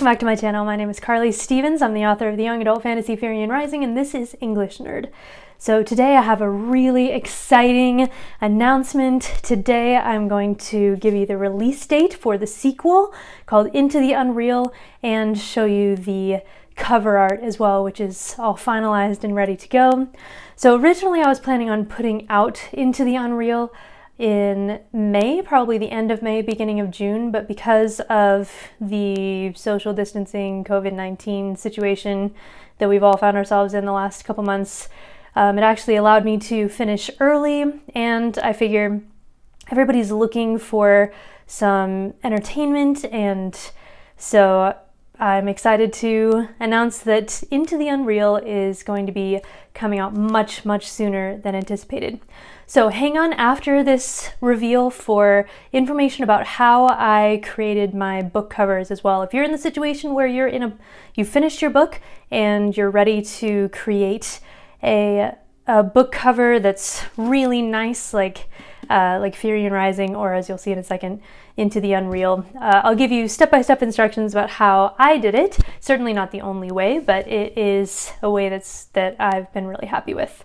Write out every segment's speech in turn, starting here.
welcome back to my channel. My name is Carly Stevens. I'm the author of the young adult fantasy Firian Rising, and this is English Nerd. So today I have a really exciting announcement. Today I'm going to give you the release date for the sequel called Into the Unreal and show you the cover art as well, which is all finalized and ready to go. So originally I was planning on putting out Into the Unreal in May, probably the end of May, beginning of June, but because of the social distancing COVID-19 situation that we've all found ourselves in the last couple months, it actually allowed me to finish early, and I figure everybody's looking for some entertainment, and so I'm excited to announce that Into the Unreal is going to be coming out much, much sooner than anticipated. So hang on after this reveal for information about how I created my book covers as well. If you're in the situation where you finished your book and you're ready to create a book cover that's really nice, like Firian Rising, or as you'll see in a second, Into the Unreal. I'll give you step-by-step instructions about how I did it. Certainly not the only way, but it is a way that I've been really happy with.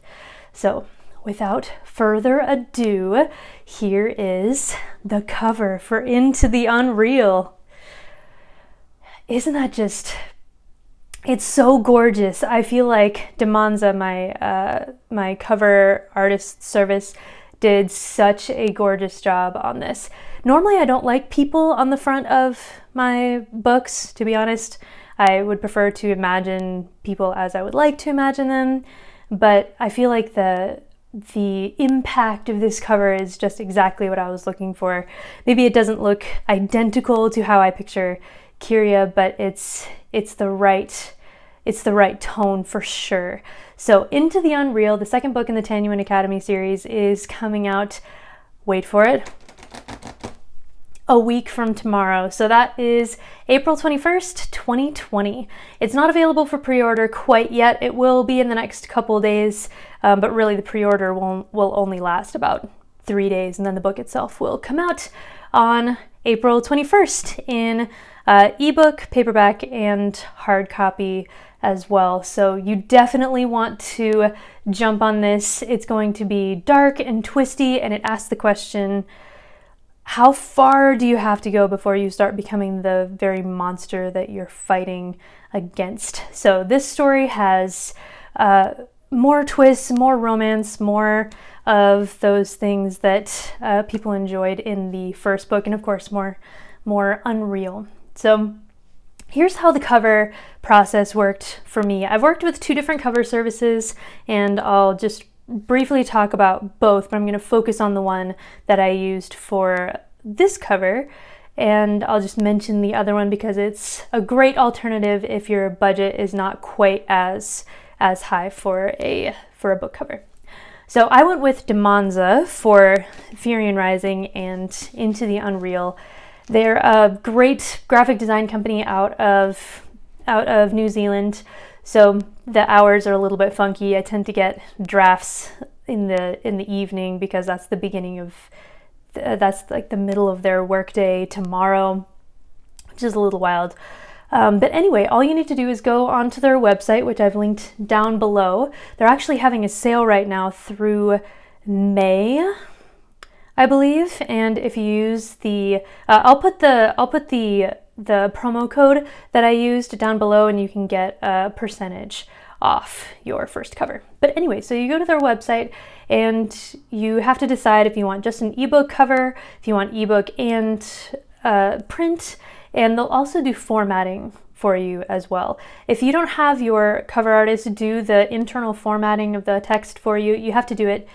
So without further ado, here is the cover for Into the Unreal. Isn't that just... It's so gorgeous. I feel like Demonza, my cover artist service, did such a gorgeous job on this. Normally I don't like people on the front of my books, to be honest. I would prefer to imagine people as I would like to imagine them, but I feel like the impact of this cover is just exactly what I was looking for. Maybe it doesn't look identical to how I picture Kyria, but it's the right tone for sure. So Into the Unreal, the second book in the Tanyuin Academy series, is coming out, wait for it, a week from tomorrow. So that is April 21st, 2020. It's not available for pre-order quite yet. It will be in the next couple days, but really the pre-order will only last about 3 days, and then the book itself will come out on April 21st in ebook, paperback, and hard copy as well. So you definitely want to jump on this. It's going to be dark and twisty, and it asks the question, how far do you have to go before you start becoming the very monster that you're fighting against? So this story has more twists, more romance, more of those things that people enjoyed in the first book, and of course more unreal. So here's how the cover process worked for me. I've worked with 2 different cover services, and I'll just briefly talk about both, but I'm going to focus on the one that I used for this cover, and I'll just mention the other one because it's a great alternative if your budget is not quite as high for a book cover. So I went with Demonza for Firian Rising and Into the Unreal. They're a great graphic design company out of New Zealand, so the hours are a little bit funky. I tend to get drafts in the evening because that's the beginning of that's like the middle of their workday tomorrow, which is a little wild. But anyway, all you need to do is go onto their website, which I've linked down below. They're actually having a sale right now through May, I believe, and if you use the I'll put the promo code that I used down below, and you can get a percentage off your first cover. But anyway, so you go to their website and you have to decide if you want just an ebook cover, if you want ebook and print, and they'll also do formatting for you as well. If you don't have your cover artist do the internal formatting of the text for you, you have to do it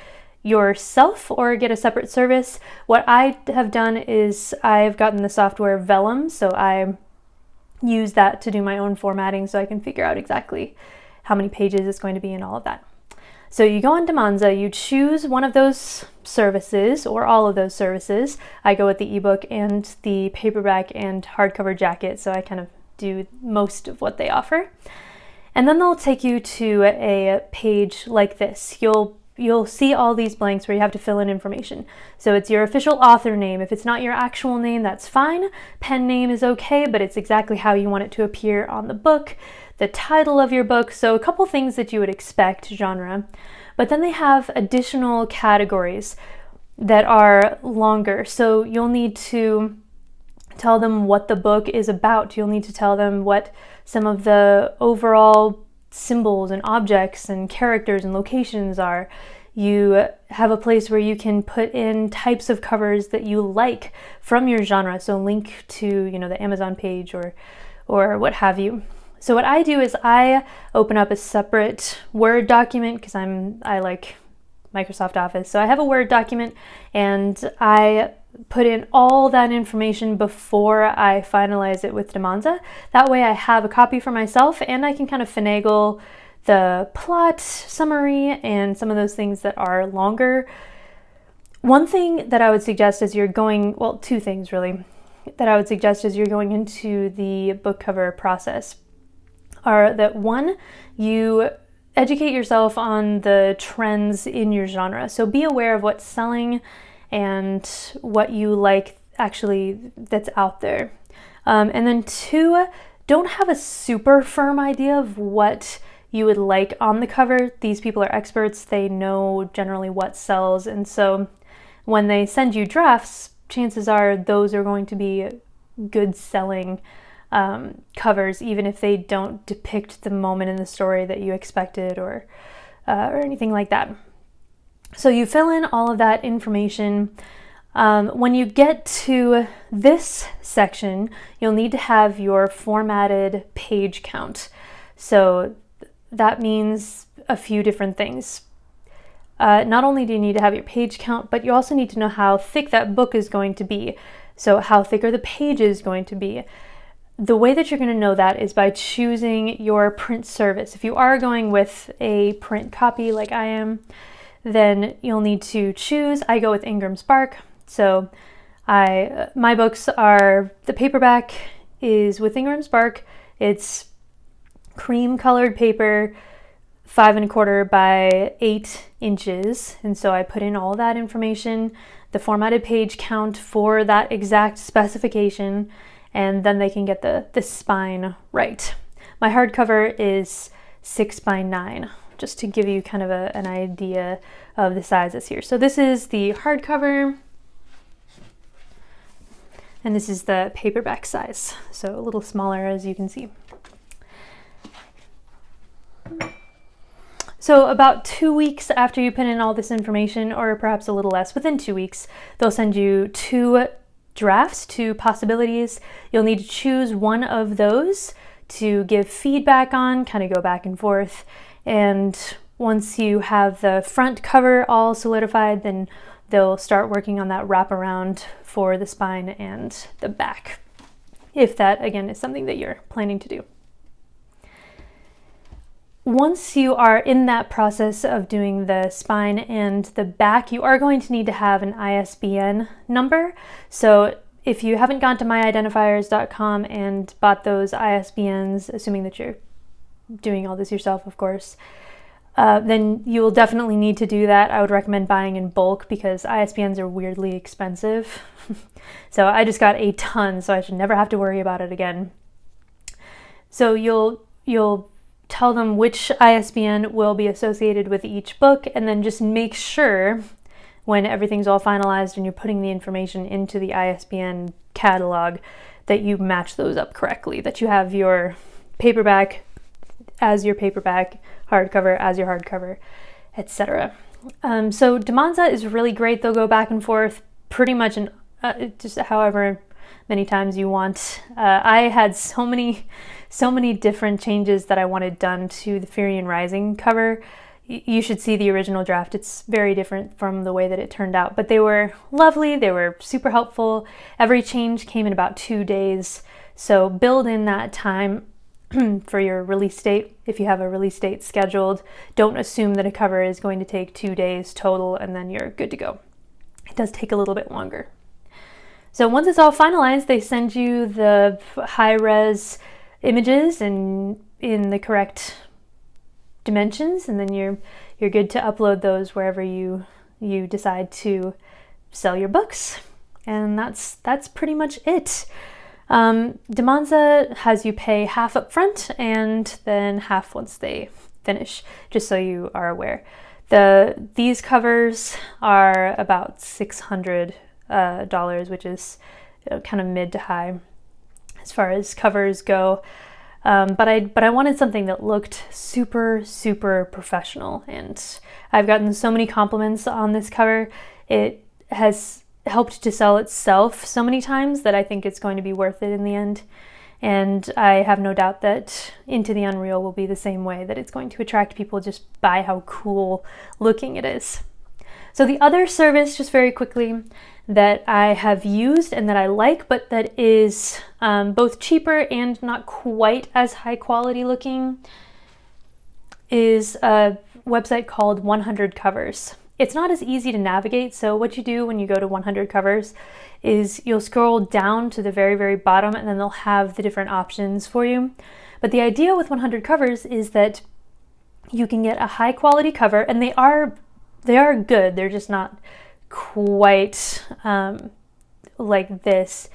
yourself or get a separate service. What I have done is I've gotten the software Vellum, so I use that to do my own formatting so I can figure out exactly how many pages it's going to be and all of that. So you go on Demonza, you choose one of those services or all of those services. I go with the ebook and the paperback and hardcover jacket, so I kind of do most of what they offer. And then they'll take you to a page like this. You'll you'll see all these blanks where you have to fill in information. So it's your official author name. If it's not your actual name, that's fine. Pen name is okay, but it's exactly how you want it to appear on the book. The title of your book, so a couple things that you would expect, genre. But then they have additional categories that are longer. So you'll need to tell them what the book is about. You'll need to tell them what some of the overall symbols and objects and characters and locations are. You have a place where you can put in types of covers that you like from your genre. So link to, the Amazon page or what have you. So what I do is I open up a separate Word document because I like Microsoft Office. So I have a Word document and I put in all that information before I finalize it with Damanza. That way I have a copy for myself and I can kind of finagle the plot summary and some of those things that are longer. One thing that I would suggest as you're going, well, two things really, that I would suggest as you're going into the book cover process are that one, you educate yourself on the trends in your genre. So be aware of what's selling and what you like actually that's out there. And then two, don't have a super firm idea of what you would like on the cover. These people are experts. They know generally what sells. And so when they send you drafts, chances are those are going to be good selling covers, even if they don't depict the moment in the story that you expected or anything like that. So you fill in all of that information. When you get to this section, you'll need to have your formatted page count. So that means a few different things. Not only do you need to have your page count, but you also need to know how thick that book is going to be. So how thick are the pages going to be? The way that you're going to know that is by choosing your print service. If you are going with a print copy like I am, then you'll need to choose. I go with Ingram Spark. So my books are, the paperback is with Ingram Spark. It's cream colored paper, 5 1/4 by 8 inches. And so I put in all that information, the formatted page count for that exact specification, and then they can get the spine right. My hardcover is 6 by 9. Just to give you kind of an idea of the sizes here. So this is the hardcover, and this is the paperback size. So a little smaller, as you can see. So about 2 weeks after you put in all this information, or perhaps a little less, within 2 weeks, they'll send you 2 drafts, 2 possibilities. You'll need to choose one of those to give feedback on, kind of go back and forth. And once you have the front cover all solidified, then they'll start working on that wraparound for the spine and the back, if that, again, is something that you're planning to do. Once you are in that process of doing the spine and the back, you are going to need to have an ISBN number. So if you haven't gone to myidentifiers.com and bought those ISBNs, assuming that you're doing all this yourself, of course, then you will definitely need to do that. I would recommend buying in bulk because ISBNs are weirdly expensive. So I just got a ton, so I should never have to worry about it again. So you'll tell them which ISBN will be associated with each book, and then just make sure when everything's all finalized and you're putting the information into the ISBN catalog that you match those up correctly, that you have your paperback as your paperback, hardcover as your hardcover, etc. So Damanza is really great. They'll go back and forth pretty much in just however many times you want. I had so many different changes that I wanted done to the Firian Rising cover. You should see the original draft. It's very different from the way that it turned out, but they were lovely. They were super helpful. Every change came in about 2 days. So build in that time for your release date. If you have a release date scheduled, don't assume that a cover is going to take 2 days total and then you're good to go. It does take a little bit longer. So once it's all finalized, they send you the high-res images and in the correct dimensions, and then you're you're good to upload those wherever you decide to sell your books. And that's pretty much it. Demanza has you pay half up front and then half once they finish, just so you are aware. These covers are about $600, which is kind of mid to high as far as covers go. But I wanted something that looked super, super professional, and I've gotten so many compliments on this cover. It has helped to sell itself so many times that I think it's going to be worth it in the end. And I have no doubt that Into the Unreal will be the same way, that it's going to attract people just by how cool looking it is. So the other service, just very quickly, that I have used and that I like, but that is both cheaper and not quite as high quality looking, is a website called 100 Covers. It's not as easy to navigate, so what you do when you go to 100 Covers is you'll scroll down to the very, very bottom, and then they'll have the different options for you. But the idea with 100 Covers is that you can get a high quality cover, and they are good. They're just not quite like this.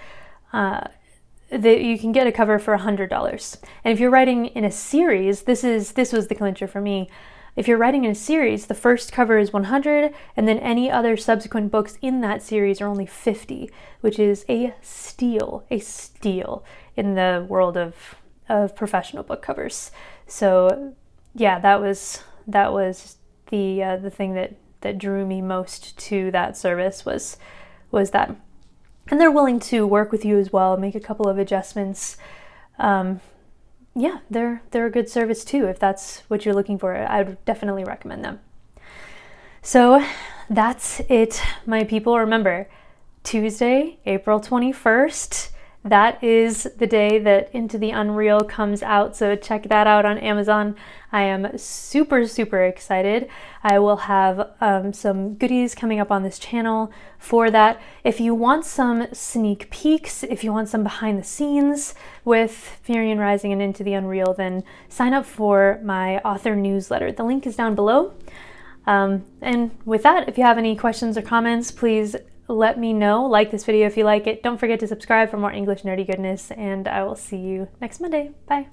You can get a cover for $100. And if you're writing in a series, this was the clincher for me. If you're writing in a series, the first cover is $100, and then any other subsequent books in that series are only $50, which is a steal in the world of professional book covers. So yeah, that was the thing that drew me most to that service was that. And they're willing to work with you as well, make a couple of adjustments. Yeah, they're a good service too. If that's what you're looking for, I would definitely recommend them. So that's it, my people. Remember, Tuesday, April 21st, that is the day that Into the Unreal comes out, so check that out on Amazon. I am super, super excited. I will have some goodies coming up on this channel for that. If you want some sneak peeks, if you want some behind the scenes with Firian Rising and Into the Unreal, then sign up for my author newsletter. The link is down below. And with that, if you have any questions or comments, please let me know. Like this video if you like it. Don't forget to subscribe for more English nerdy goodness, and I will see you next Monday. Bye.